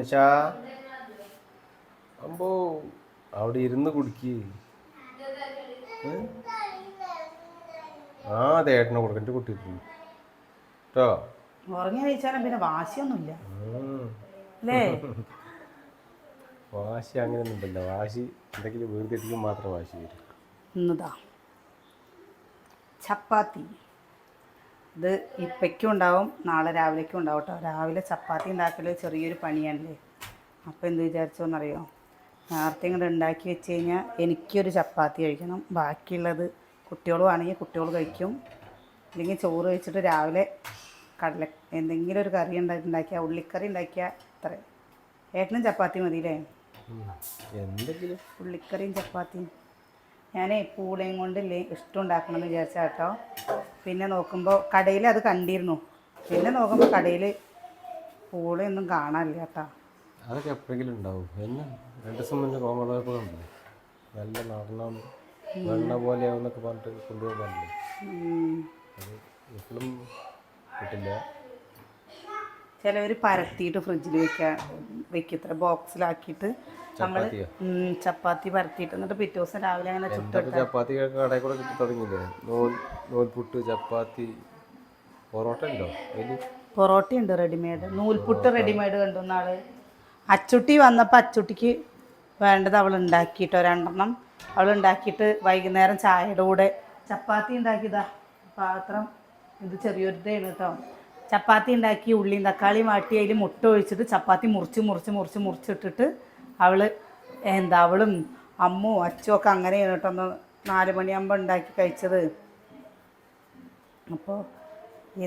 നിഷാ അമ്പോ അവിടെ ഇരുന്ന് കുടിക്ക്. ആ തേട്ടനെ കൊടുക്കണ്ട കുട്ടി കേട്ടോ. ഉറങ്ങി കഴിച്ചാലും പിന്നെ വാശിയൊന്നുമില്ല അല്ലേ? വാശി അങ്ങനെയൊന്നും ഇല്ല. വാശി എന്തെങ്കിലും വീട്ടിലേക്ക് മാത്രം വാശി വരും. ഇന്നതാ ചപ്പാത്തി. ഇത് ഇപ്പയ്ക്കും ഉണ്ടാവും, നാളെ രാവിലേക്കും ഉണ്ടാവും കേട്ടോ. രാവിലെ ചപ്പാത്തി ഉണ്ടാക്കൽ ചെറിയൊരു പണിയാണല്ലേ. അപ്പോൾ എന്ത് വിചാരിച്ചോന്നറിയോ, നേരത്തെ ഇങ്ങോട്ട് ഉണ്ടാക്കി വെച്ച് കഴിഞ്ഞാൽ എനിക്കൊരു ചപ്പാത്തി കഴിക്കണം, ബാക്കിയുള്ളത് കുട്ടികളും ആണെങ്കിൽ കുട്ടികൾ കഴിക്കും. അല്ലെങ്കിൽ ചോറ് കഴിച്ചിട്ട് രാവിലെ കടല എന്തെങ്കിലും ഒരു കറി ഉണ്ടാക്കിയാൽ, ഉള്ളിക്കറി ഉണ്ടാക്കിയാൽ ഇത്ര. ഏട്ടനും ചപ്പാത്തി മതിയില്ലേ? എന്തെങ്കിലും ഉള്ളിക്കറിയും ചപ്പാത്തിയും. ഞാൻ പൂളയും കൊണ്ടില്ലേ ഇഷ്ടം ഉണ്ടാക്കണമെന്ന് വിചാരിച്ചാൽ കേട്ടോ. പിന്നെ നോക്കുമ്പോൾ കടയിൽ അത് കണ്ടിരുന്നു. പിന്നെ നോക്കുമ്പോൾ കടയിൽ പൂളയൊന്നും കാണാനില്ല കേട്ടോ. അതൊക്കെ എപ്പോഴെങ്കിലും ഉണ്ടാവും. എന്നെ 2 ദിവസം മുന്നേ കോമളപ്പോൾ കണ്ടില്ലേ, നല്ല നടനാണ്, വെണ്ണ പോലെയാവുന്നൊക്കെ പറഞ്ഞിട്ട് കൊണ്ടുപോകാറില്ലേ. അത് എപ്പോഴും കിട്ടില്ല. ചിലവർ പരത്തിയിട്ട് ഫ്രിഡ്ജിൽ വെക്കത്ര ബോക്സിലാക്കിയിട്ട് നമ്മൾ ചപ്പാത്തി പരത്തിയിട്ട് എന്നിട്ട് പിറ്റേ ദിവസം രാവിലെ അങ്ങനെ ചുട്ടിട്ട്. ചപ്പാത്തി കടയിൽ കൂടെ കിട്ടി തുടങ്ങിയില്ലേ, നൂൽപുട്ട്, ചപ്പാത്തി, പൊറോട്ട ഉണ്ടോ അതിൽ? പൊറോട്ടയുണ്ട് റെഡിമെയ്ഡ്, നൂൽപുട്ട് റെഡിമെയ്ഡ് കണ്ടു നാള്. അച്ചുട്ടി വന്നപ്പോൾ അച്ചുട്ടിക്ക് വേണ്ടത് അവൾ ഉണ്ടാക്കിയിട്ടോ 2 അവൾ ഉണ്ടാക്കിയിട്ട് വൈകുന്നേരം ചായയുടെ കൂടെ ചപ്പാത്തി ഉണ്ടാക്കിയതാ. പാത്രം ഇത് ചെറിയൊരുതാണ് കേട്ടോ. ചപ്പാത്തി ഉണ്ടാക്കി ഉള്ളിയും തക്കാളിയും വാട്ടി അതിൽ മുട്ട ഒഴിച്ചിട്ട് ചപ്പാത്തി മുറിച്ചിട്ടിട്ട് അവളും അമ്മും അച്ചും ഒക്കെ അങ്ങനെയാണ് കേട്ടോ. ഒന്ന് 4 മണിയാകുമ്പോൾ ഉണ്ടാക്കി കഴിച്ചത്. അപ്പോൾ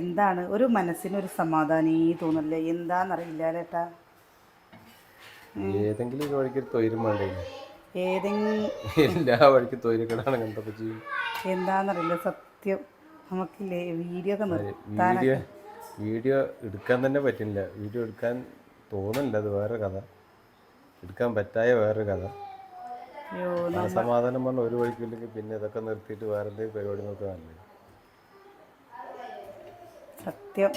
എന്താണ് ഒരു മനസ്സിനൊരു സമാധാനീ തോന്നില്ലേ, എന്താണെന്നറിയില്ല ചേട്ടാ. ഏതെങ്കിലും ഒരു വഴിക്ക് തൊയിലും വേണ്ടേ? എല്ലാ വഴിക്കും തൊയിലക്കെടാണ് കണ്ടപ്പോൾ ചെയ്യും. എന്താണെന്നറിയില്ല സത്യം. നമുക്കില്ലേ വീഡിയോ എടുക്കാൻ തന്നെ പറ്റില്ല. വീഡിയോ എടുക്കാൻ തോന്നില്ല, അത് വേറെ കഥ. എടുക്കാൻ പറ്റായ വേറൊരു കഥ. സമാധാനം പറഞ്ഞ ഒരു വഴിക്കില്ലെങ്കിൽ പിന്നെ ഇതൊക്കെ നിർത്തിയിട്ട് വേറെ എന്തെങ്കിലും പരിപാടി നോക്കാനല്ലേ സത്യം.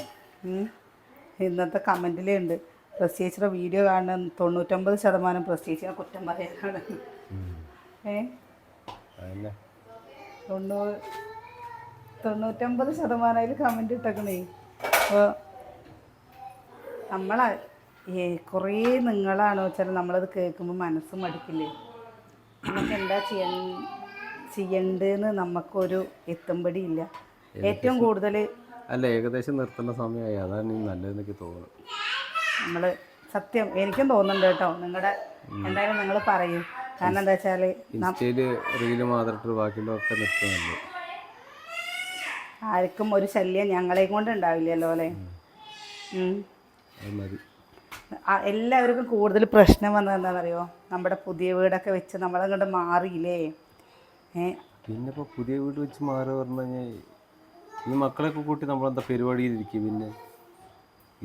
ഇന്നത്തെ കമൻറ്റിലുണ്ട് പ്രത്യേകിച്ചുള്ള വീഡിയോ കാണുന്ന 99% പ്രത്യേകിച്ചിനെ കുറ്റം പറയാനാണ്. 99% അതിൽ കമൻറ്റ് ഇട്ടേക്കണേ. അപ്പോൾ കുറേ നിങ്ങളാണോ വെച്ചാൽ നമ്മളത് കേൾക്കുമ്പോൾ മനസ്സ് മടുക്കില്ലേ. നമുക്ക് എന്താ ചെയ്യേണ്ടതെന്ന് നമുക്കൊരു എത്തുമ്പടി ഇല്ല. ഏറ്റവും കൂടുതൽ അല്ല ഏകദേശം നിർത്തേണ്ട സമയമായി, അതാണ് നല്ലതെന്നൊക്കെ തോന്നുന്നു. നമ്മൾ സത്യം എനിക്കും തോന്നുന്നുണ്ട് കേട്ടോ. നിങ്ങളുടെ എന്തായാലും നിങ്ങൾ പറയും. കാരണം എന്താ വെച്ചാൽ ഇൻസ്റ്റയിൽ റീല് മാത്രം ബാക്കിയുള്ളതൊക്കെ നിർത്തുന്നുണ്ട്. ആർക്കും ഒരു ശല്യം ഞങ്ങളെയും കൊണ്ട് ഉണ്ടാവില്ലല്ലോ അല്ലേ. എല്ലാവർക്കും കൂടുതൽ പ്രശ്നം വന്നത് എന്താണെന്നറിയോ, നമ്മുടെ പുതിയ വീടൊക്കെ വെച്ച് നമ്മളങ്ങോട്ട് മാറിയില്ലേ. പിന്നെ ഇപ്പോൾ പുതിയ വീട് വെച്ച് മാറി പറഞ്ഞു കഴിഞ്ഞാൽ ഈ മക്കളെയൊക്കെ കൂട്ടി നമ്മളെന്താ പരിപാടിയിലിരിക്കും. പിന്നെ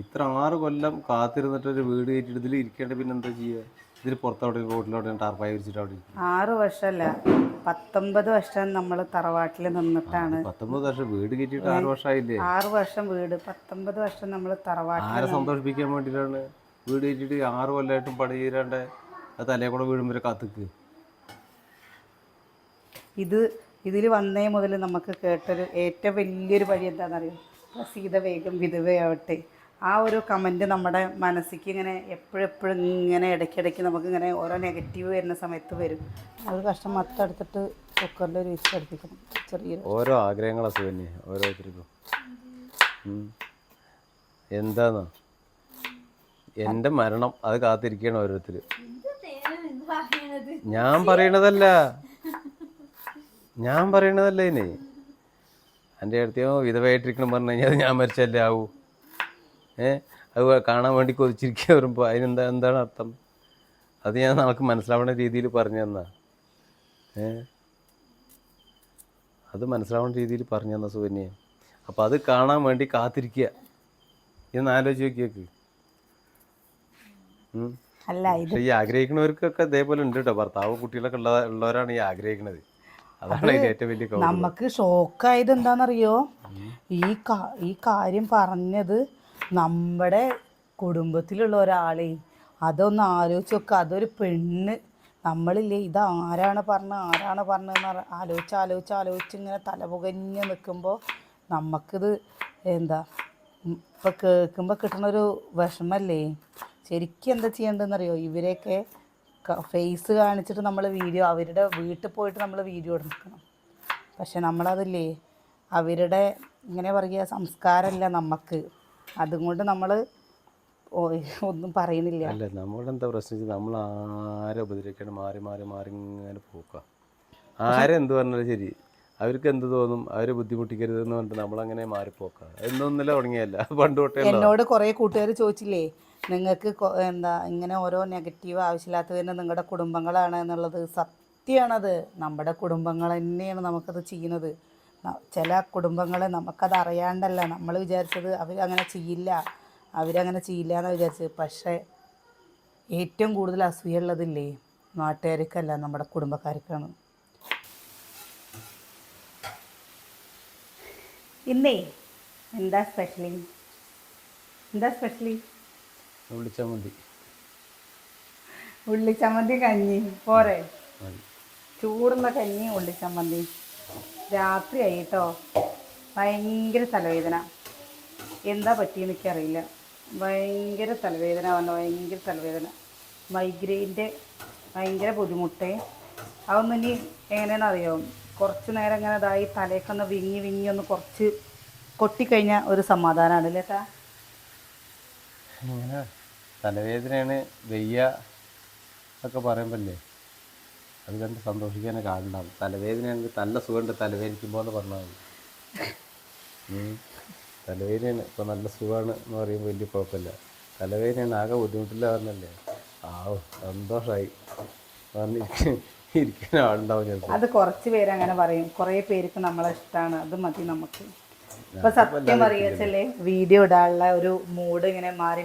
ഇത്ര 6 കൊല്ലം കാത്തിരുന്നിട്ടൊരു വീട് കയറ്റിട്ട് ഇതിൽ ഇരിക്കേണ്ട പിന്നെ എന്താ ചെയ്യുക? ഇതിൽ പുറത്തോടെ റോഡിലോടെ ടാർപ്പായി വിരിച്ചിട്ട് അവിടെ 6 വർഷമല്ല 19 വർഷം നമ്മൾ തറവാട്ടിൽ നിന്നിട്ടാണ്. 19 വർഷം വീട് കയറ്റിയിട്ട് 6 വർഷമായില്ലേ? 6 വർഷം വീട്, 19 വർഷം നമ്മൾ തറവാട്ടിൽ. ആരെ സന്തോഷിപ്പിക്കാൻ വേണ്ടിയിട്ടാണ് വീട് കയറ്റിയിട്ട് 6 കൊല്ലമായിട്ടും പണി ചെയ്താണ്ട് അത് തലേ കൂടെ വീഴും വരെ കാത്തിക്ക്. ഇതിൽ വന്നേ മുതൽ നമുക്ക് കേട്ടൊരു ഏറ്റവും വലിയൊരു വഴി എന്താണെന്നറിയോ, പ്രസീത വേഗം വിധവയാവട്ടെ. ആ ഒരു കമൻറ്റ് നമ്മുടെ മനസ്സിലേക്ക് ഇങ്ങനെ എപ്പോഴും ഇങ്ങനെ ഇടയ്ക്കിടയ്ക്ക് നമുക്കിങ്ങനെ ഓരോ നെഗറ്റീവ് വരുന്ന സമയത്ത് വരും. അത് കഷ്ടം മൊത്തം കുക്കറിൽ ഒരു വിസിൽ അടുപ്പിക്കണം. ചെറിയൊരു ഓരോ ആഗ്രഹങ്ങളാണ് സുകന്യ ഓരോരുത്തർക്കും. എന്താന്നോ എൻ്റെ മരണം അത് കാത്തിരിക്കണം ഓരോരുത്തർ. ഞാൻ പറയണതല്ല ഇനി എൻ്റെ അടുത്തോ വിധവയായിട്ടിരിക്കണം പറഞ്ഞു കഴിഞ്ഞാൽ അത് ഞാൻ മരിച്ചല്ലേ ആവൂ. അത് കാണാൻ വേണ്ടി കൊതിച്ചിരിക്കുക വരുമ്പോൾ എന്താണ് അർത്ഥം? അത് ഞാൻ നമുക്ക് മനസ്സിലാവുന്ന രീതിയിൽ പറഞ്ഞു തന്നാ. അത് മനസ്സിലാവുന്ന രീതിയിൽ പറഞ്ഞു തന്ന സുകന്യ. അപ്പോൾ അത് കാണാൻ വേണ്ടി കാത്തിരിക്കുക. ഇതൊന്ന് ആലോചിച്ച് നോക്കിയേക്ക്. പക്ഷെ ഈ ആഗ്രഹിക്കുന്നവർക്കൊക്കെ ഇതേപോലെ ഉണ്ട് കേട്ടോ. ഭർത്താവ് കുട്ടികളൊക്കെ ഉള്ളവരാണ് ഈ ആഗ്രഹിക്കുന്നത്. അതാണ് അതിൻ്റെ ഏറ്റവും വലിയ കൗതുകം. നമുക്ക് ഷോക്കായത് എന്താണെന്നറിയോ, ഈ കാര്യം പറഞ്ഞത് നമ്മുടെ കുടുംബത്തിലുള്ള ഒരാളെ അതൊന്ന് ആലോചിച്ച് നോക്കുക. അതൊരു പെണ്ണ്. നമ്മളില്ലേ ഇത് ആരാണ് പറഞ്ഞതെന്ന് ആലോചിച്ച് ഇങ്ങനെ തലപുകഞ്ഞ് നിൽക്കുമ്പോൾ നമുക്കിത് എന്താ ഇപ്പം കേൾക്കുമ്പോൾ കിട്ടണൊരു വിഷമല്ലേ. ശരിക്കും എന്താ ചെയ്യേണ്ടതെന്നറിയോ, ഇവരെയൊക്കെ ഫേസ് കാണിച്ചിട്ട് നമ്മൾ വീഡിയോ, അവരുടെ വീട്ടിൽ പോയിട്ട് നമ്മൾ വീഡിയോ എടുക്കണം. പക്ഷെ നമ്മളതില്ലേ, അവരുടെ ഇങ്ങനെ പറയുക സംസ്കാരമല്ല നമുക്ക്. അതുകൊണ്ട് നമ്മൾ ഒന്നും പറയുന്നില്ല. അല്ല നമ്മളെന്താ പ്രശ്നം വെച്ചാൽ നമ്മൾ ആരെ ഉപദ്രവിക്കണം, മാറി മാറി മാറി ഇങ്ങനെ പോക്കുക. ആരെന്ത് പറഞ്ഞാലും ശരി, അവർക്ക് എന്ത് തോന്നും, അവരെ ബുദ്ധിമുട്ടിക്കരുതെന്ന് പറഞ്ഞിട്ട് നമ്മളങ്ങനെ മാറിപ്പോക്കുക. എന്നൊന്നല്ല തുടങ്ങിയല്ല, പണ്ട് തൊട്ടേ എന്നോട് കുറേ കൂട്ടുകാർ ചോദിച്ചില്ലേ, നിങ്ങൾക്ക് എന്താ ഇങ്ങനെ ഓരോ നെഗറ്റീവ് ആവശ്യമില്ലാത്തതിന് നിങ്ങളുടെ കുടുംബങ്ങളാണ് എന്നുള്ളത്. സത്യമാണത്. നമ്മുടെ കുടുംബങ്ങൾ തന്നെയാണ് നമുക്കത് ചെയ്യുന്നത്. ചില കുടുംബങ്ങൾ നമുക്കത് അറിയാണ്ടല്ല നമ്മൾ വിചാരിച്ചത് അവരങ്ങനെ ചെയ്യില്ല എന്ന് വിചാരിച്ചത്. പക്ഷേ ഏറ്റവും കൂടുതൽ അസൂയുള്ളതില്ലേ നാട്ടുകാർക്കല്ല, നമ്മുടെ കുടുംബക്കാർക്കാണ്. ഇന്നേ എന്താ സ്പെഷ്യലി? ഉള്ളിച്ചമ്മന്തി കഞ്ഞി പോരെ? ചൂടുള്ള കഞ്ഞി ഉള്ളിച്ചമ്മന്തി. രാത്രിയായി കേട്ടോ. ഭയങ്കര തലവേദന. എന്താ പറ്റിയെന്ന് എനിക്കറിയില്ല. ഭയങ്കര തലവേദന. മൈഗ്രെയിൻ്റെ ഭയങ്കര ബുദ്ധിമുട്ടേ. അതൊന്നും ഇനി എങ്ങനെയാണെന്ന് അറിയാം, കുറച്ച് നേരം ഇങ്ങനെ ഇതായി തലയൊക്കെ വിങ്ങി ഒന്ന് കുറച്ച് കൊട്ടിക്കഴിഞ്ഞാൽ ഒരു സമാധാനമാണ് അല്ലേ ചേട്ടാ? അങ്ങനെ തലവേദനയാണ് വയ്യ എന്നൊക്കെ പറയുമ്പല്ലേ അത് കണ്ട് സന്തോഷിക്കാനൊക്കെ ആളുണ്ടാവും. തലവേദനയാണെങ്കിൽ നല്ല സുഖമുണ്ട് തലവേദനിക്കുമ്പോൾ എന്ന് പറഞ്ഞാൽ മതി. തലവേദനയാണ് ഇപ്പോൾ നല്ല സുഖമാണ് എന്ന് പറയുമ്പോൾ വലിയ കുഴപ്പമില്ല. തലവേദനയാണ് ആകെ ബുദ്ധിമുട്ടില്ല പറഞ്ഞല്ലേ, സന്തോഷമായി ഇരിക്കാൻ ആളുണ്ടാവും ചിലപ്പോൾ. അത് കുറച്ച് പേര് അങ്ങനെ പറയും, കുറേ പേർക്ക് നമ്മളെ ഇഷ്ടമാണ്, അത് മതി നമുക്ക്. ഇപ്പൊ സത്യം പറയാച്ചല്ലേ, വീഡിയോ ഇടാനുള്ള ഒരു മൂഡ് ഇങ്ങനെ മാറി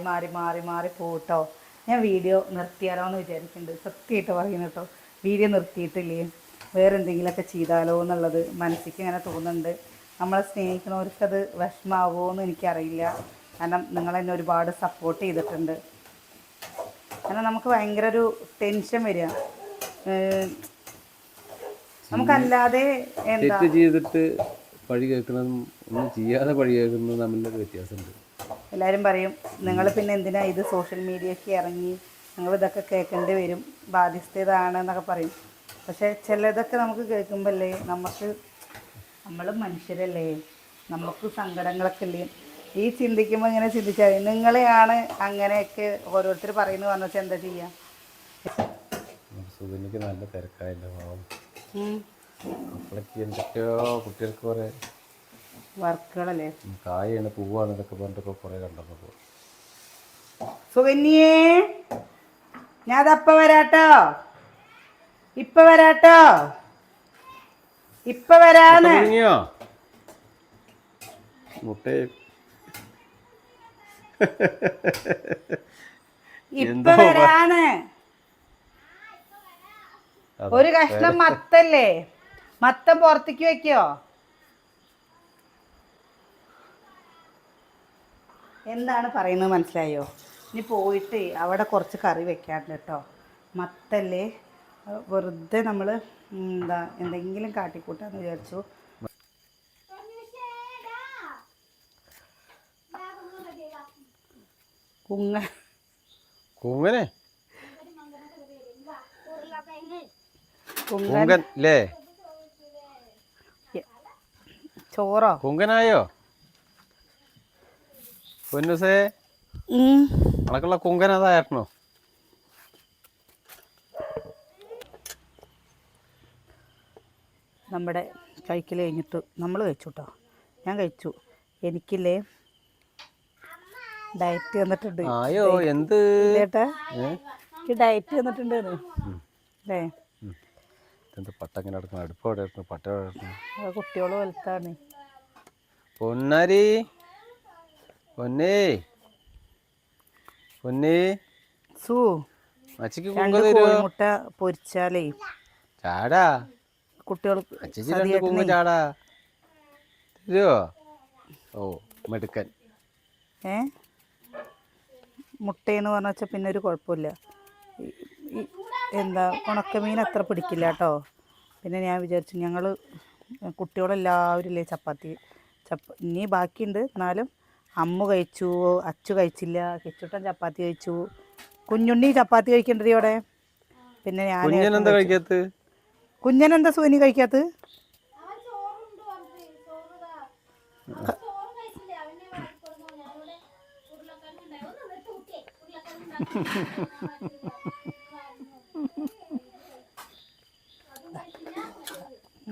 പോട്ടോ. ഞാൻ വീഡിയോ നിർത്തിയാലോ എന്ന് വിചാരിക്കുന്നുണ്ട്. സത്യമായിട്ട് പറയുന്നു കേട്ടോ. വീഡിയോ നിർത്തിയിട്ടില്ലേ വേറെ എന്തെങ്കിലുമൊക്കെ ചെയ്താലോ എന്നുള്ളത് മനസ്സിക്ക് ഇങ്ങനെ തോന്നുന്നുണ്ട്. നമ്മളെ സ്നേഹിക്കുന്നവർക്കത് വിഷമാവുമോ എന്ന് എനിക്കറിയില്ല. കാരണം നിങ്ങളെന്നെ ഒരുപാട് സപ്പോർട്ട് ചെയ്തിട്ടുണ്ട്. കാരണം നമുക്ക് ഭയങ്കര ഒരു ടെൻഷൻ വരിക. നമുക്കല്ലാതെ എന്താ ചെയ്തിട്ട് പഴി കേൾക്കുന്നതും ഒന്നും ചെയ്യാതെ പഴി കേൾക്കുന്നതും തമ്മിലൊരു വ്യത്യാസമുണ്ട്. എല്ലാവരും പറയും നിങ്ങൾ പിന്നെ എന്തിനാ ഇത് സോഷ്യൽ മീഡിയയ്ക്ക് ഇറങ്ങി, നിങ്ങൾ ഇതൊക്കെ കേൾക്കേണ്ടി വരും, ബാധ്യസ്ഥതാണെന്നൊക്കെ പറയും. പക്ഷേ ചിലതൊക്കെ നമുക്ക് കേൾക്കുമ്പോഴല്ലേ നമ്മളും മനുഷ്യരല്ലേ, നമുക്ക് സങ്കടങ്ങളൊക്കെ ഇല്ലേ. ഈ ചിന്തിക്കുമ്പോൾ ഇങ്ങനെ ചിന്തിച്ചാൽ നിങ്ങളെയാണ് അങ്ങനെയൊക്കെ ഓരോരുത്തർ പറയുന്നത് പറഞ്ഞാൽ എന്താ ചെയ്യുക? സുഖനിക്ക് നല്ല തിരക്കായല്ലോ പാവം. അപ്പോഴേക്ക് എന്തൊക്കെയോ കുട്ടികൾക്ക് കുറേ വർക്കുകളല്ലേ, കായാണ് പൂവാണ് ഇതൊക്കെ പറഞ്ഞിട്ടൊക്കെ കുറേ കണ്ടപ്പോൾ സുകന്യേ ഞാനതപ്പ വരാട്ടോ, ഇപ്പൊ വരാന്ന് മുട്ടയെ ഇപ്പൊ വരാന്ന്. ഒരു കഷ്ണം മത്തല്ലേ, മത്തം പുറത്തേക്ക് വെക്കോ? എന്താണ് പറയുന്നത് മനസ്സിലായോ? ഇനി പോയിട്ട് അവിടെ കുറച്ച് കറി വെക്കാണ്ട് കേട്ടോ. മത്തല്ലേ, വെറുതെ നമ്മൾ എന്തെങ്കിലും കാട്ടിക്കൂട്ടാന്ന് വിചാരിച്ചു. ചോറോ കുങ്കനായോ പൊന്നൂസേ? അണക്കുള്ള കുങ്കൻ അതായിരുന്നോ? നമ്മുടെ കഴിക്കൽ കഴിഞ്ഞിട്ട് നമ്മൾ കഴിച്ചു കേട്ടോ. ഞാൻ കഴിച്ചു. എനിക്കില്ലേ ഡയറ്റ് വന്നിട്ടുണ്ട്. ചേട്ടാ എനിക്ക് ഡയറ്റ് വന്നിട്ടുണ്ട് അല്ലേ? പട്ടങ്ങനെ നടക്കണം, അടുപ്പോടെ പട്ട കുട്ടിയോള് വലുത്താണ്. പൊന്നാരി സൂ കോഴിമുട്ട പൊരിച്ചാലേ ചാടാ കുട്ടികൾക്ക് ചാടാ തരുവോ? ഓ മെടുക്കൻ. മുട്ടയെന്ന് പറഞ്ഞാൽ വെച്ചാൽ പിന്നെ ഒരു കുഴപ്പമില്ല. എന്താ ഉണക്കമീൻ അത്ര പിടിക്കില്ല കേട്ടോ. പിന്നെ ഞാൻ വിചാരിച്ചു ഞങ്ങൾ കുട്ടികളെല്ലാവരും ഇല്ലേ ചപ്പാത്തി ഇനി ബാക്കിയുണ്ട്. എന്നാലും അമ്മ കഴിച്ചു, അച്ചു കഴിച്ചില്ല, കിച്ചുട്ടൻ ചപ്പാത്തി കഴിച്ചു, കുഞ്ഞുണ്ണി ചപ്പാത്തി കഴിക്കണ്ടേ അവിടെ. പിന്നെ ഞാൻ കുഞ്ഞനെന്താ സുനി കഴിക്കാത്തത്?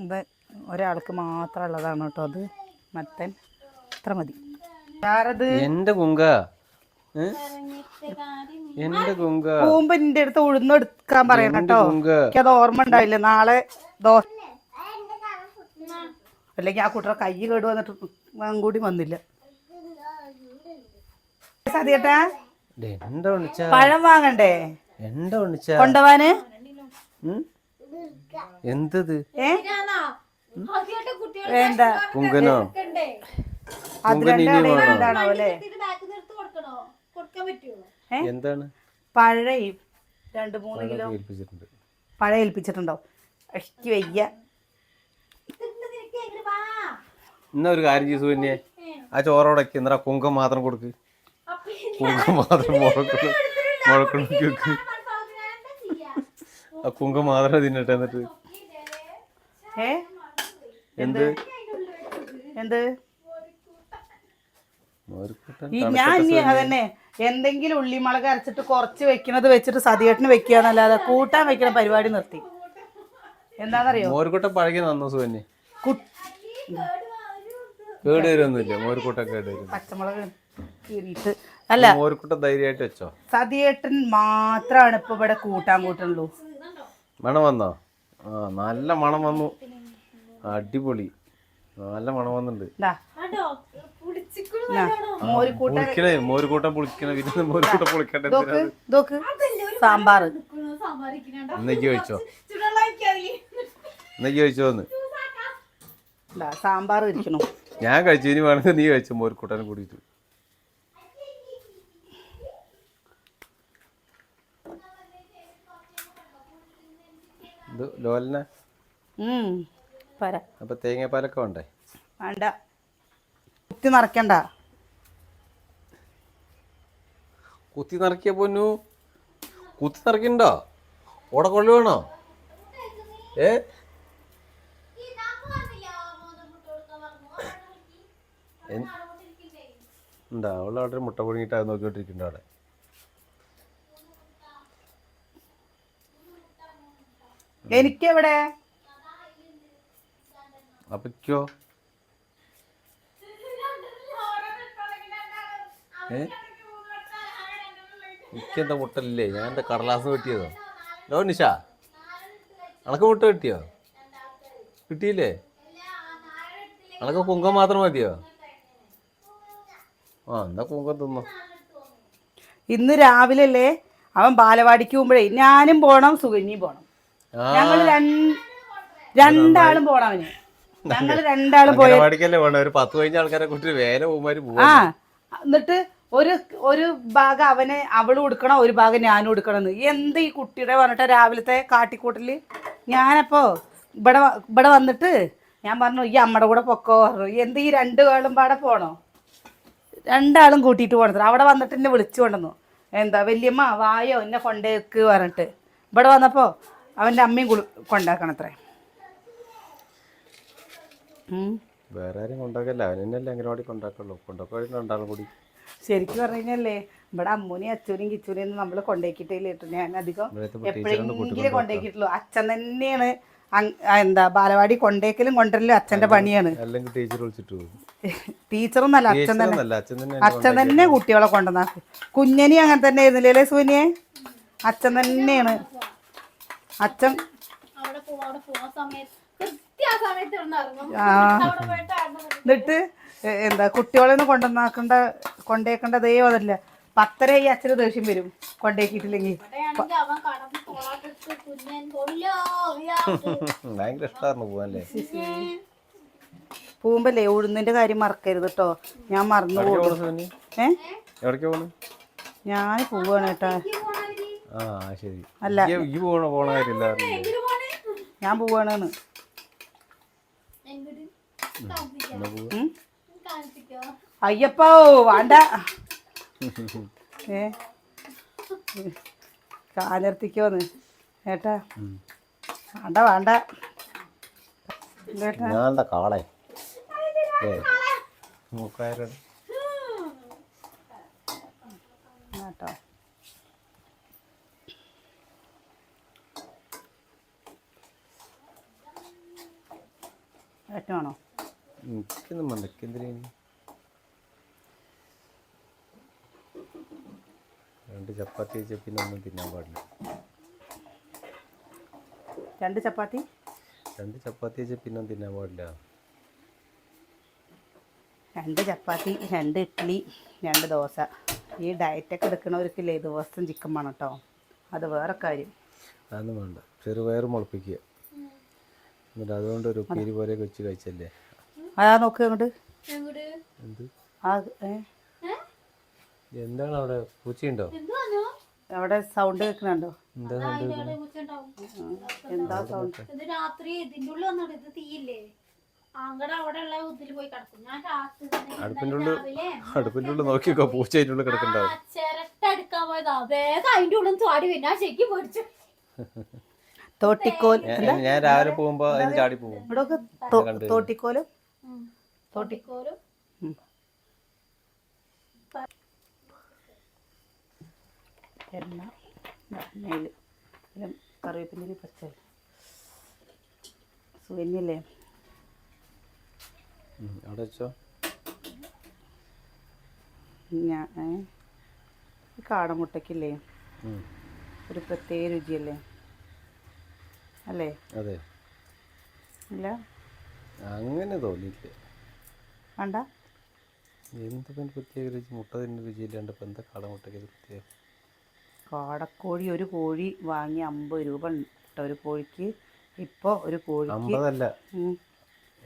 ഇത് ഒരാൾക്ക് മാത്രമുള്ളതാണ് കേട്ടോ അത്. മത്തൻ ഇത്ര മതി. എന്റെ കുങ്ക പോകുമ്പോ എന്റെ അടുത്ത് ഉഴുന്നെടുക്കാൻ പറയണം കേട്ടോ. എനിക്കത് ഓർമ്മ ഉണ്ടാവില്ല. നാളെ ദോശ അല്ലെങ്കിൽ ആ കുട്ടിയുടെ കൈ കേട് വന്നിട്ട് കൂടി വന്നില്ല. സതിയേട്ടാ പഴം വാങ്ങണ്ടേ കൊണ്ടുപോവാന്? എന്തത് വേണ്ട എന്താണോ അല്ലേ? എന്താണ് പഴം 2-3 കിലോ പഴം ഏൽപ്പിച്ചിട്ടുണ്ടോ? എനിക്ക് വയ്യ. എന്നാ ഒരു കാര്യം ചെയ്തു തന്നെ, ആ ചോറോടൊക്കെ എന്നാ കുങ്കം മാത്രം കൊടുക്ക്. കുങ്കം മാത്രം മുഴക്കണക്ക് വെക്ക്. ആ കുങ്കം മാത്രം തിന്നട്ടെ. എന്നിട്ട് എന്ത് എന്ത് ഞാൻ അതന്നെ എന്തെങ്കിലും ഉള്ളിമുളക് അരച്ചിട്ട് കുറച്ച് വെക്കണത് വെച്ചിട്ട് സതിയേട്ടന് വെക്കുകയെന്നല്ലാതെ കൂട്ടാൻ വെക്കണ പരിപാടി നിർത്തി. എന്താണെന്നറിയോ? മോരുകൂട്ടം പഴകി നന്നു സുവന്യെ. കേട് വരുമൊന്നുമില്ല. മോരുകൂട്ടം കേട് വരും. പച്ചമുളക് കീറിയിട്ട് അല്ല, മോരുകൂട്ടം ധൈര്യമായിട്ട് വെച്ചോ. സതിയേട്ടൻ മാത്രമാണ് ഇപ്പൊ ഇവിടെ കൂട്ടാൻ കൂട്ടുള്ളൂ. മണം വന്നോ? ആ നല്ല മണം വന്നു. അടിപൊളി നല്ല മണം വന്നിട്ടുണ്ട്. മോരുകൂട്ടം പുളിക്കണ. പിന്നെ മോരുകൂട്ടം പുളിക്കട്ടെ. സാമ്പാർ ഇന്നേക്ക് കഴിച്ചോ? ഇന്നേക്ക് കഴിച്ചോന്ന് സാമ്പാർ ഇരിക്കണു. ഞാൻ കഴിച്ചു. ഇനി വേണമെങ്കിൽ നീ കഴിച്ചു മോരുകൂട്ടാനും കൂടിയിട്ട്. ഇത് ലോലന അപ്പൊ തേങ്ങാപ്പാലൊക്കെ വേണ്ടേ? വേണ്ട, കുത്തി നിറയ്ക്കണ്ട. കുത്തി നിറക്കിയ പൊന്നു കുത്തി നിറക്കണ്ടോ? ഓടെ കൊള്ളു വേണോ? ഉണ്ടാ അവള് അവിടെ മുട്ട പൊഴുങ്ങിട്ട് അത് നോക്കിക്കൊണ്ടിരിക്കണ്ട അവിടെ. എനിക്കെവിടെ അപ്പോ എനിക്കെന്താ മുട്ടല്ലേ? ഞാൻ എന്താ കടലാസ് കിട്ടിയതോ? ലോ നിഷ, അനക്ക് മുട്ട കിട്ടിയോ? കിട്ടിയില്ലേ? അനക്ക് കുങ്കം മാത്രം മതിയോ? ആ എന്നാ കുങ്കം തിന്നോ. ഇന്ന് രാവിലെ അല്ലേ അവൻ ബാലവാടിക്ക് പോകുമ്പോഴേ ഞാനും പോണം സുകന്യയും പോണം. ഞങ്ങൾ രണ്ടാളും പോണം. അവന് ഞങ്ങൾ രണ്ടാളും പോയ 10-15 ആൾക്കാരെ കൂട്ടി വേല പോകുമ്പോൾ ആ എന്നിട്ട് ഒരു ഭാഗം അവന് അവള് കൊടുക്കണം, ഒരു ഭാഗം ഞാനും കൊടുക്കണം. എന്ത് ഈ കുട്ടിയുടെ പറഞ്ഞിട്ട് രാവിലത്തെ കാട്ടിക്കൂട്ടല്. ഞാനപ്പോ ഇവിടെ വന്നിട്ട് ഞാൻ പറഞ്ഞു ഈ അമ്മയുടെ കൂടെ പൊക്കോ പറഞ്ഞു. എന്ത് ഈ 2 ആളും പാടെ പോണോ? 2 ആളും കൂട്ടിയിട്ട് പോണത്. അവിടെ വന്നിട്ട് എന്നെ വിളിച്ചു കൊണ്ടുവന്നു. എന്താ വല്യമ്മ വായോ എന്നെ കൊണ്ടേക്ക് പറഞ്ഞിട്ട്. ഇവിടെ വന്നപ്പോ അവന്റെ അമ്മയും കൊണ്ടാക്കണത്രേ. വേറെ ആരും കൊണ്ടാക്കല്ല, അവനെന്നല്ലേ അംഗനവാടി കൊണ്ടാക്കുള്ളൂ. കൊണ്ടാക്കും കൂടി. ശരിക്കും പറഞ്ഞു കഴിഞ്ഞല്ലേ ഇവിടെ അമ്മൂനെയും അച്ഛനെയും കിച്ചൂനെയും നമ്മൾ കൊണ്ടേക്കിട്ടില്ല. ഞാൻ അധികം എപ്പോഴെങ്കിലും കൊണ്ടേക്കിട്ടുള്ളൂ. അച്ഛൻ തന്നെയാണ് എന്താ ബാലവാടി കൊണ്ടേക്കലും കൊണ്ടുവരലും അച്ഛന്റെ പണിയാണ്. ടീച്ചറൊന്നല്ല, അച്ഛൻ തന്നെ കുട്ടികളെ കൊണ്ടുവന്നാക്കും. കുഞ്ഞനി അങ്ങനെ തന്നെ ആയിരുന്നില്ലേ സൂനിയെ? അച്ഛൻ തന്നെയാണ്. അച്ഛൻ എന്നിട്ട് എന്താ കുട്ടികളെന്ന് കൊണ്ടേക്കേണ്ടതേ അതല്ല. 10:30 ഈ അച്ഛന് ദേഷ്യം വരും കൊണ്ടേക്കിട്ടില്ലെങ്കിൽ. പോകുമ്പല്ലേ ഉഴുന്നിന്റെ കാര്യം മറക്കരുത് കേട്ടോ. ഞാൻ മറന്നു പോകും. ഞാൻ പോവാണ് കേട്ടോ. ആ ശരി. അല്ല. ഈ പോണ കാര്യമില്ല. ഞാൻ പോവാണ്. അയ്യപ്പോ വേണ്ട. കാലർത്തിക്കോന്ന് ഏട്ടാ. വേണ്ട വേണ്ട ഞാനെന്താ കാളെ മൂക്കായിരം കേട്ടോ. ഏട്ടാണോ എനിക്കൊന്നും മണ്ടക്കെന്തിനു 2 ചപ്പാത്തി വെച്ചാൽ പിന്നെ ഒന്നും തിന്നാൻ പാടില്ല. 2 ചപ്പാത്തി 2 ചപ്പാത്തി വെച്ചാൽ പിന്നെ ഒന്നും തിന്നാൻ പാടില്ല. 2 ചപ്പാത്തി 2 ഇഡ്ഡലി 2 ദോശ. ഈ ഡയറ്റൊക്കെ എടുക്കണവർക്കില്ലേ ദിവസം ചിക്കൻ വേണം കേട്ടോ. അത് വേറെ കാര്യം. അതൊന്നും വേണ്ട. ചെറുപയർ മുളപ്പിക്കുക, എന്നിട്ട് അതുകൊണ്ട് ഒരു ഉപ്പേരി പോലെ വെച്ച് കഴിച്ചല്ലേ. അതാ നോക്ക് അങ്ങോട്ട്. എന്ത് എന്താണ് അവിടെ പൂച്ചയുണ്ടോ? അവിടെ സൗണ്ട് കേൾക്കണുണ്ടോ? എന്താ സൗണ്ട്? എന്താ സൗണ്ട്? ഇത് രാത്രി ഇതിന്റെ ഉള്ളിൽ വന്നിട്ട് ഇത് തീയില്ലേ അങ്ങടെ അവിടെ ഉള്ള ഇതിൽ പോയി കിടക്കും. ഞാൻ അടുപ്പിൻ്റെ ഉള്ളിൽ നോക്കിക്കോ, പൂച്ച അതിൻ്റെ ഉള്ളിൽ കിടക്കണ്ടാവും. ചിരട്ട എടുക്കാൻ പോയതാ, വേഗം അതിന്റെ ഉള്ളിൽ ചാടി പിന്നെ ആ ശരിക്കും പൊടിച്ചു. തോട്ടിക്കോൽ. ഞാൻ രാവിലെ പോകുമ്പോ അതിന് ചാടി പോകും. ഇവിടെ തോട്ടിക്കോലും തോട്ടിക്കോലും എണ്ണ നെയ്യ് കറിവേപ്പിൻ്റെ പച്ച സുകന്യല്ലേ അവിടെ വെച്ചോ. ഞാൻ കാടമുട്ടയ്ക്കില്ലേ ഒരു പ്രത്യേക രുചിയല്ലേ അല്ലേ? അതെ. ഇല്ല അങ്ങനെ തോന്നിയില്ല. വേണ്ട. എന്ത് പ്രത്യേക രുചി? മുട്ട തന്നെ രുചിയില്ലാണ്ട് ഇപ്പം എന്താ കാടമുട്ടയ്ക്ക് പ്രത്യേകം? കാടക്കോഴി ഒരു കോഴി വാങ്ങി 50 രൂപ കേട്ടോ ഒരു കോഴിക്ക്. ഇപ്പോൾ ഒരു കോഴി 50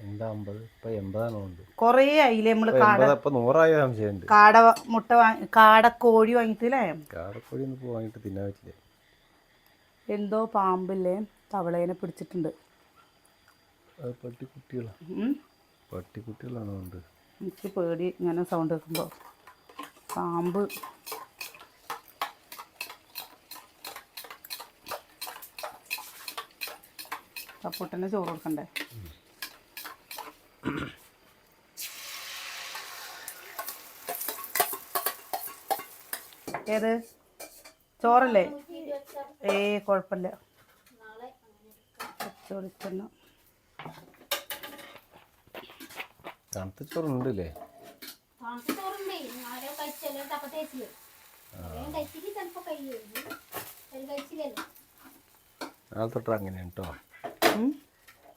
എന്താ 50? ഇപ്പം 80 ഉണ്ട്. കുറേ ആയില്ലേ നമ്മള് ഇപ്പം 100 സംശയമുണ്ട്. കാട മുട്ട കാടക്കോഴി വാങ്ങിയിട്ടില്ലേ? കാടക്കോഴി ഒന്നും ഇപ്പോൾ വാങ്ങിയിട്ട് തിന്നാൻ പറ്റില്ല. എന്തോ പാമ്പില്ലേ തവളേനെ പിടിച്ചിട്ടുണ്ട്. അത് പട്ടിക്കുട്ടികളാണോ ഉണ്ട്? എനിക്ക് പേടി ഇങ്ങനെ സൗണ്ട് കേൾക്കുമ്പോൾ. പാമ്പ് സപ്പോട്ടന്നെ ചോറ് കൊടുക്കണ്ടേ? ഏത് ചോറല്ലേ? കുഴപ്പമില്ല. ചോദിച്ചെണ്ണ തണുത്ത ചോറുണ്ടല്ലേ? നാളെ തൊട്ട് അങ്ങനെയാണ് കേട്ടോ.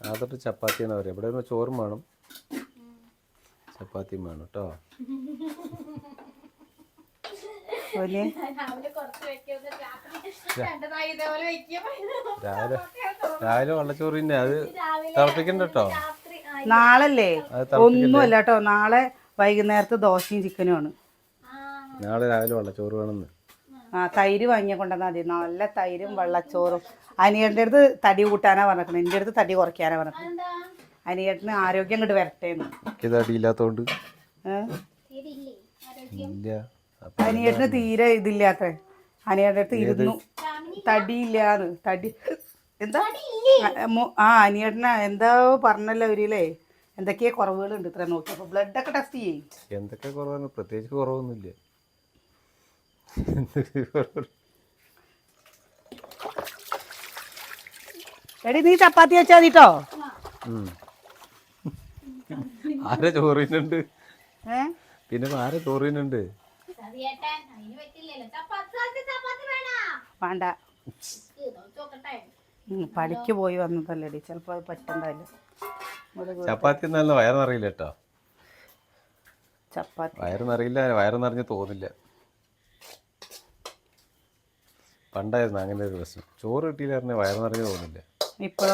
നാളെ തൊട്ട് ചപ്പാത്തി എന്നാ പറയുക. ഇവിടെ ചോറും വേണം ചപ്പാത്തിയും വേണം കേട്ടോ. രാവിലെ വെള്ളച്ചോറ് തന്നെ അത് തിളപ്പിക്കണ്ട കേട്ടോ. നാളല്ലേ? ഒന്നുമല്ല കേട്ടോ. നാളെ വൈകുന്നേരത്ത് ദോശയും ചിക്കനും ആണ്. നാളെ രാവിലെ വെള്ളച്ചോറ് വേണമെന്ന്. തൈര് വാങ്ങിയ കൊണ്ടുവന്നാൽ മതി. നല്ല തൈരും വെള്ളച്ചോറും. അനിയൻ്റെ അടുത്ത് തടി കൂട്ടാനാ പറഞ്ഞിരിക്കുന്നത്, എൻ്റെ അടുത്ത് തടി കുറയ്ക്കാനാ പറഞ്ഞിരിക്കുന്നത്. അനിയട്ടിന് ആരോഗ്യം ഇങ്ങോട്ട് വരട്ടേന്ന്. തടിയില്ലാത്തോണ്ട് അനിയട്ടിന് തീരെ ഇതില്ലാത്ത. അനിയൻ്റെ അടുത്ത് ഇരുന്നു തടിയില്ലാന്ന്. തടി എന്താ അനിയട്ടിന് എന്താ പറഞ്ഞല്ലോ അവരില്ലേ എന്തൊക്കെയാ കുറവുകളുണ്ട് ഇത്ര നോക്കിയപ്പോൾ. ബ്ലഡൊക്കെ ടെസ്റ്റ് ചെയ്യും. എന്തൊക്കെ കുറവാണ്? പ്രത്യേകിച്ച് കുറവൊന്നുമില്ല. എടി നീ ചപ്പാത്തി വെച്ചാൽ മതിട്ടോ. ആരെ ചോറിനുണ്ട്? പിന്നെ ആരെ ചോറിനുണ്ട്? വേണ്ട, പണിക്ക് പോയി വന്നതല്ലേടി, ചിലപ്പോ അത് പറ്റണ്ടാവില്ല. ചപ്പാത്തി നല്ല വയറിനറിയില്ല കേട്ടോ. ചപ്പാത്തി വയറിനറിയില്ല, വയറിനറിഞ്ഞ് തോന്നില്ല. പണ്ടായിരുന്നു അങ്ങനെ ഒരു പ്രശ്നം. ചോറ് കിട്ടിയില്ല പറഞ്ഞാൽ വയറിനറിഞ്ഞ് തോന്നില്ല. ഇപ്പൊ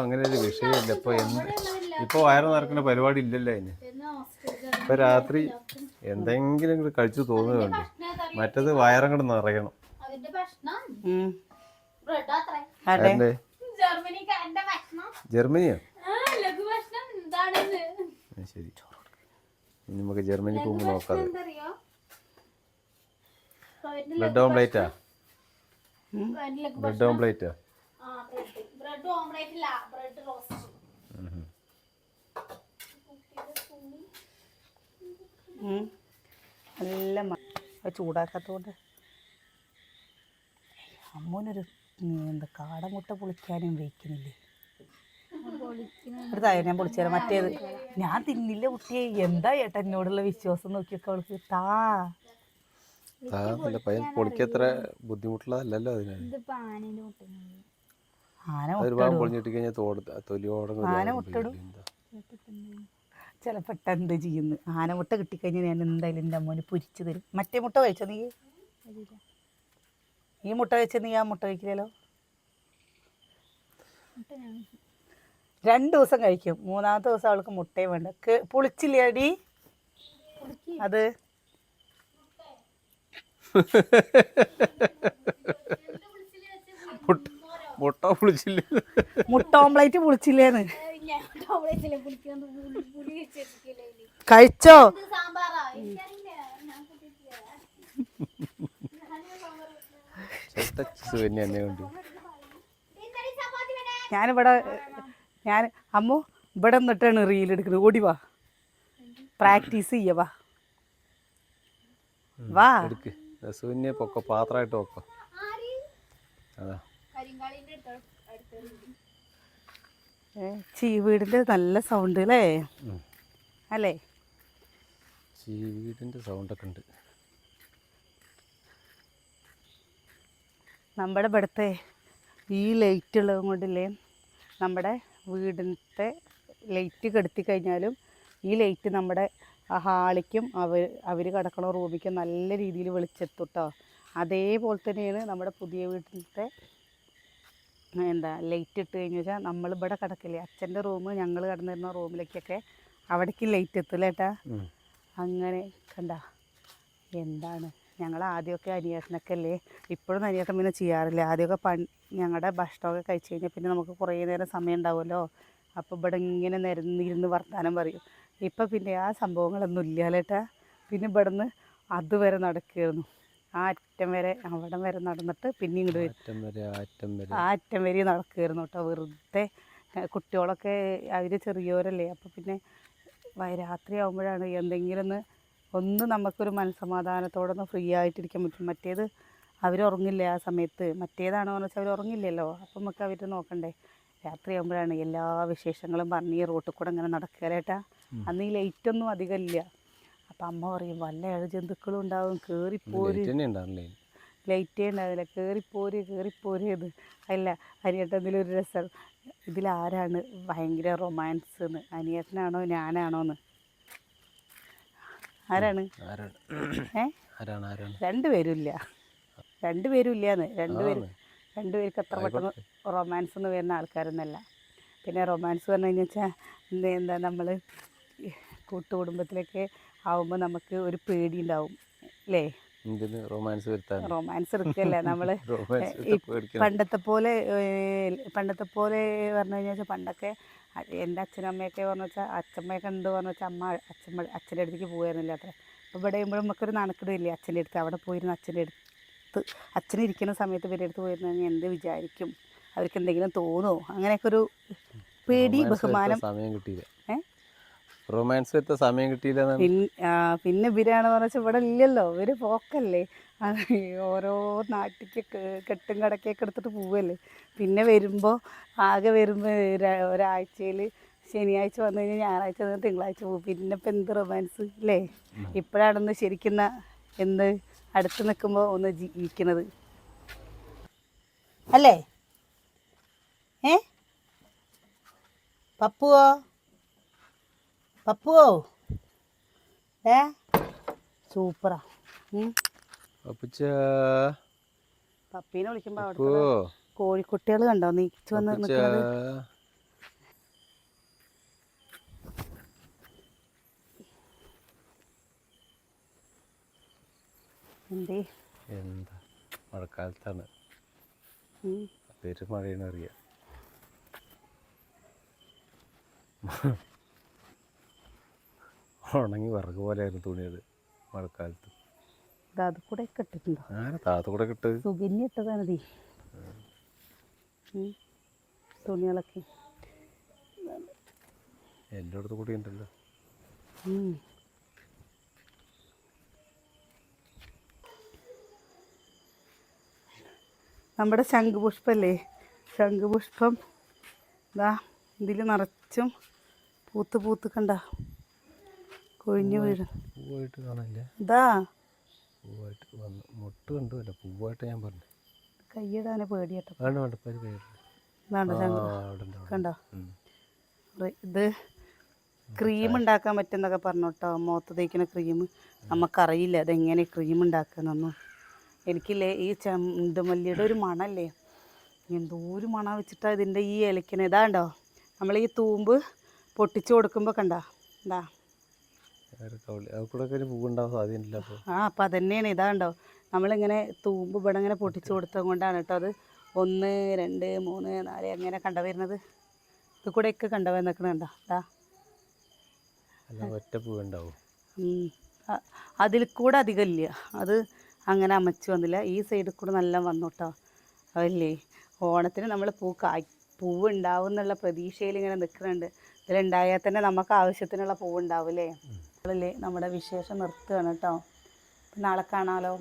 അങ്ങനെ ഒരു വിഷയമില്ല. ഇപ്പൊ വയറ് നിറക്കുന്ന പരിപാടി ഇല്ലല്ലോ അതിന്. ഇപ്പൊ രാത്രി എന്തെങ്കിലും കഴിച്ചു തോന്നുന്നുണ്ട്. മറ്റത് വയറങ്ങോട്ട് നിറയണം. അതിന്റെ ഭക്ഷണം ഉം. ബ്രെഡ് അത്രേ. അതെ അല്ലേ? ജർമ്മനിക്കാരന്റെ ഭക്ഷണം. ജർമ്മനിയോ? ലഘു ഭക്ഷണം എന്താണെന്ന് ശരി, ഇനി നമുക്ക് ജർമ്മനി പോകുമ്പോൾ നോക്കാം. എന്തറിയോ? ബ്രെഡ് ഓംപ്ലേറ്റാ? ലഘു ബ്രെഡ് ഓംപ്ലേറ്റാ? ആ ബ്രെഡ് ഓംപ്ലേറ്റ് ഇല്ല, ബ്രെഡ് റോസ്റ്റ്. നല്ല അത് ചൂടാക്കാത്തോണ്ട് അമ്മൂനൊരു എന്താ കാടമുട്ട പൊളിക്കാനും വയ്ക്കുന്നില്ലേ? ഒരു താഴെ ഞാൻ പൊളിച്ചു തരാം. മറ്റേത് ഞാൻ തിന്നില്ല കുട്ടിയെ. എന്താ ഏട്ടാ എന്നോടുള്ള വിശ്വാസം നോക്കിയൊക്കെ അവൾക്ക് താ. പയ്യൻ പൊളിക്കത്ര ബുദ്ധിമുട്ടുള്ളതല്ലല്ലോ അതിന്. ആന ഒരു ഭാഗം പൊളിഞ്ഞിട്ട് കഴിഞ്ഞാൽ തൊലിയോടെ ആന മുട്ടടും ചിലപ്പോൾ എന്ത് ചെയ്യുന്നു. ആനമുട്ട കിട്ടിക്കഴിഞ്ഞാൽ ഞാൻ എന്തായാലും എൻ്റെ അമ്മൂന് പൊരിച്ചു തരും. മറ്റേ മുട്ട കഴിച്ചോ നീ? ഈ മുട്ട കഴിച്ച നീ ആ മുട്ട കഴിക്കില്ലല്ലോ. 2 ദിവസം കഴിക്കും. 3-ാമത്തെ ദിവസം അവൾക്ക് മുട്ടയും വേണ്ട. പൊളിച്ചില്ലേ അടി അത്? മുട്ട പൊളിച്ചില്ല, മുട്ട ഓംപ്ലേറ്റ് പൊളിച്ചില്ലേന്ന്. കഴിച്ചോ? സാമ്പാറാ എനിക്കറിയില്ല, ഞാൻ കൂട്ടിയിട്ടില്ല. ഞാൻ അമ്മു ഇവിടെ നിന്നിട്ടാണ് റീൽ എടുക്കുന്നത്. ഓടി വാ, പ്രാക്ടീസ് ചെയ്യ. വാ വാ പൊക്ക പാത്രമായിട്ട് വെക്കോ. അതാ ചീവീടിന്റെ നല്ല സൗണ്ട് അല്ലേ? അല്ലേ? ചീവീടിന്റെ സൗണ്ടൊക്കെ ഉണ്ട്. നമ്മുടെ ഇവിടുത്തെ ഈ ലൈറ്റ് ഉള്ളത് കൊണ്ടില്ലേ, നമ്മുടെ വീടിൻ്റെ ലൈറ്റ് കെടുത്തി കഴിഞ്ഞാലും ഈ ലൈറ്റ് നമ്മുടെ ആ ഹാളിക്കും അവർ കിടക്കണ റൂമിക്കും നല്ല രീതിയിൽ വെളിച്ചെത്തും കേട്ടോ. അതേപോലെ തന്നെയാണ് നമ്മുടെ പുതിയ വീട്ടിലത്തെ എന്താ ലൈറ്റ് ഇട്ട് കഴിഞ്ഞ് വെച്ചാൽ നമ്മളിവിടെ കിടക്കില്ലേ, അച്ഛൻ്റെ റൂം ഞങ്ങൾ കിടന്നിരുന്ന റൂമിലേക്കൊക്കെ അവിടേക്ക് ലൈറ്റ് എത്തില്ല ഏട്ടാ. അങ്ങനെ കണ്ട എന്താണ്. ഞങ്ങൾ ആദ്യമൊക്കെ അനിയേട്ടനൊക്കെ അല്ലേ, ഇപ്പോഴും അനിയേട്ടൻ പിന്നെ ചെയ്യാറില്ല. ആദ്യമൊക്കെ ഞങ്ങളുടെ ഭക്ഷണമൊക്കെ കഴിച്ച് കഴിഞ്ഞാൽ പിന്നെ നമുക്ക് കുറേ നേരം സമയം ഉണ്ടാവുമല്ലോ. അപ്പോൾ ഇവിടെ ഇങ്ങനെ നിരന്നിരുന്ന് വർത്താനം പറയും. ഇപ്പം പിന്നെ ആ സംഭവങ്ങളൊന്നും ഇല്ലാലേട്ടാ. പിന്നെ ഇവിടെ നിന്ന് അതുവരെ നടക്കുകയായിരുന്നു. ആ അറ്റം വരെ അവിടം വരെ നടന്നിട്ട് പിന്നെ ഇങ്ങോട്ട് വരും. ആ അറ്റം വരെ നടക്കുകയായിരുന്നു കേട്ടോ. വെറുതെ കുട്ടികളൊക്കെ അവർ ചെറിയവരല്ലേ. അപ്പോൾ പിന്നെ രാത്രി ആകുമ്പോഴാണ് എന്തെങ്കിലും ഒന്ന് നമുക്കൊരു മനസ്സമാധാനത്തോടൊന്ന് ഫ്രീ ആയിട്ടിരിക്കാൻ പറ്റും. മറ്റേത് അവരുറങ്ങില്ല ആ സമയത്ത്. മറ്റേതാണെന്ന് വെച്ചാൽ അവർ ഉറങ്ങില്ലല്ലോ. അപ്പം നമുക്ക് അവർ നോക്കണ്ടേ. രാത്രി ആകുമ്പോഴാണ് എല്ലാ വിശേഷങ്ങളും പറഞ്ഞ് ഈ റോട്ടിൽ കൂടെ ഇങ്ങനെ നടക്കാലേട്ടാ. അന്ന് ഈ ലൈറ്റൊന്നും അധികം ഇല്ല. അപ്പം അമ്മ പറയും വല്ല ഇഴജന്തുക്കളും ഉണ്ടാവും, കയറിപ്പോര്. ലൈറ്റേ ഉണ്ടാവില്ല, കയറിപ്പോര് ഇത്. അല്ല അനിയേട്ടൻ ഇതിലൊരു രസം, ഇതിലാരാണ് ഭയങ്കര റൊമാൻസ് എന്ന്, അനിയേട്ടനാണോ ഞാനാണോന്ന്? ആരാണ്? രണ്ടുപേരും ഇല്ലാന്ന്. രണ്ടുപേർക്ക് അത്ര പെട്ടെന്ന് റൊമാൻസ് എന്ന് വരുന്ന ആൾക്കാരൊന്നുമല്ല. പിന്നെ റൊമാൻസ് പറഞ്ഞു കഴിഞ്ഞാൽ എന്താ നമ്മൾ കൂട്ടുകുടുംബത്തിലൊക്കെ ആവുമ്പോൾ നമുക്ക് ഒരു പേടി ഉണ്ടാവും അല്ലേ? റൊമാൻസ് എടുക്കല്ലേ നമ്മൾ. പണ്ടത്തെ പോലെ പറഞ്ഞു കഴിഞ്ഞാൽ പണ്ടൊക്കെ എൻ്റെ അച്ഛനും അമ്മയൊക്കെ പറഞ്ഞു വെച്ചാൽ അച്ഛമ്മയൊക്കെ ഉണ്ട് പറഞ്ഞു വെച്ചാൽ അച്ഛൻ്റെ അടുത്തേക്ക് പോകുമായിരുന്നില്ല അത്ര. അപ്പോൾ ഇവിടെ ആകുമ്പോഴും നമുക്കൊരു നാണക്കേടില്ലേ അച്ഛൻ്റെ അടുത്ത്. അവിടെ പോയിരുന്ന അച്ഛനിരിക്കുന്ന സമയത്ത് ഇവരുടെ അടുത്ത് പോയിരുന്നെങ്കിൽ എന്ത് വിചാരിക്കും, അവർക്ക് എന്തെങ്കിലും തോന്നുമോ, അങ്ങനെയൊക്കെ ഒരു പേടി ബഹുമാനം. റൊമാൻസ് സമയം കിട്ടിയില്ല. പിന്നെ ഇവരാണ് പറഞ്ഞാൽ ഇവിടെ ഇല്ലല്ലോ, ഇവർ പോക്കല്ലേ, ഓരോ നാട്ടിലേക്ക് കെട്ടും കടക്കൊക്കെ എടുത്തിട്ട് പോവല്ലേ. പിന്നെ വരുമ്പോൾ ഒരാഴ്ചയിൽ ശനിയാഴ്ച വന്നു കഴിഞ്ഞാൽ ഞായറാഴ്ച വന്ന് തിങ്കളാഴ്ച പോകും. പിന്നെ ഇപ്പം എന്ത് റൊമാൻസ് അല്ലേ? ഇപ്പോഴാണൊന്ന് ശരിക്കും എന്ത് അടുത്ത് നിൽക്കുമ്പോൾ ഒന്ന് ജീവിക്കുന്നത് അല്ലേ? പപ്പുവോ സൂപ്പറാ. പപ്പീനെ വിളിക്കുമ്പോൾ അവിടെ കോഴിക്കുട്ടികൾ കണ്ടോ നീച്ചു വന്ന് നിൽക്കുന്നത്? എന്തേ എന്താ മഴക്കാലത്താണ് ഉം. പെരുമഴയാണ് അറിയാം. ഉണങ്ങി വിറക് പോലെയായിരുന്നു തുണിയത് മഴക്കാലത്ത്. ഇത് അത് കൂടെ ഒക്കെ ഇട്ടിട്ടുണ്ടോ? അങ്ങനെ താത്ത കൂടെ കിട്ട് സുഗന്യ ഇട്ടതാണ് ദീ തുണികളൊക്കെ. എല്ലായിടത്തും കൂടി ഉണ്ടല്ലോ. ഉം. നമ്മുടെ ശംഖുപുഷ്പല്ലേ, ശംഖുപുഷ്പം ഇതാ ഇതിൽ നിറച്ചും പൂത്ത് പൂത്ത് കണ്ട കൊഴിഞ്ഞു വീഴും. പൂവായിട്ട് കാണാനില്ല. ഇതാ പൂവായിട്ട് വന്ന് മുട്ട് കണ്ടുമല്ല, പൂവായിട്ട് ഞാൻ പറഞ്ഞു. കൈയിടാനെ പേടിയട്ടോ. വേണ്ട വേണ്ട പരി പേര് ഇതാണ്ടോ ശംഖു അവിടെ ഉണ്ട്. കണ്ടോ? ഇത് ക്രീം ഉണ്ടാക്കാൻ പറ്റുന്നൊക്കെ പറഞ്ഞു കേട്ടോ, മുഖത്ത് തേക്കുന്ന ക്രീം. നമുക്കറിയില്ല അതെങ്ങനെ ക്രീം ഉണ്ടാക്കുന്നൊന്നും. എനിക്കില്ലേ ഈ ചെണ്ടുമല്ലിയുടെ ഒരു മണല്ലേ, എന്തോ ഒരു മണം വെച്ചിട്ടാണ് ഇതിൻ്റെ ഈ ഇലക്കണ. ഇതാണ്ടോ നമ്മൾ ഈ തൂമ്പ് പൊട്ടിച്ചു കൊടുക്കുമ്പോൾ കണ്ടോ എന്താ പൂവുണ്ടാവാൻ സാധ്യതയില്ല. അപ്പോൾ അപ്പം അതന്നെയാണ്. ഇതാണ്ടോ നമ്മളിങ്ങനെ തൂമ്പ് ഇവിടെ ഇങ്ങനെ പൊട്ടിച്ചു കൊടുത്തത് കൊണ്ടാണ് കേട്ടോ അത് 1 2 3 4 അങ്ങനെ കണ്ട വരുന്നത്. ഇത് കൂടെയൊക്കെ കണ്ട വന്നിക്കണ കണ്ടോ ഇതാ. അല്ല ഒറ്റ പൂവുണ്ടാവും. അതിൽ കൂടെ അധികം ഇല്ല, അത് അങ്ങനെ അമച്ചു വന്നില്ല. ഈ സൈഡിൽ കൂടെ നല്ല വന്നു കേട്ടോ. അതല്ലേ ഓണത്തിന് നമ്മൾ പൂവ് ഉണ്ടാവും എന്നുള്ള പ്രതീക്ഷയിൽ ഇങ്ങനെ നിൽക്കുന്നുണ്ട്. ഇതിലുണ്ടായാൽ തന്നെ നമുക്ക് ആവശ്യത്തിനുള്ള പൂവ് ഉണ്ടാവും അല്ലേ. നമ്മുടെ വിശേഷം നിർത്തുകയാണ് കേട്ടോ. നാളെ കാണാമല്ലോ.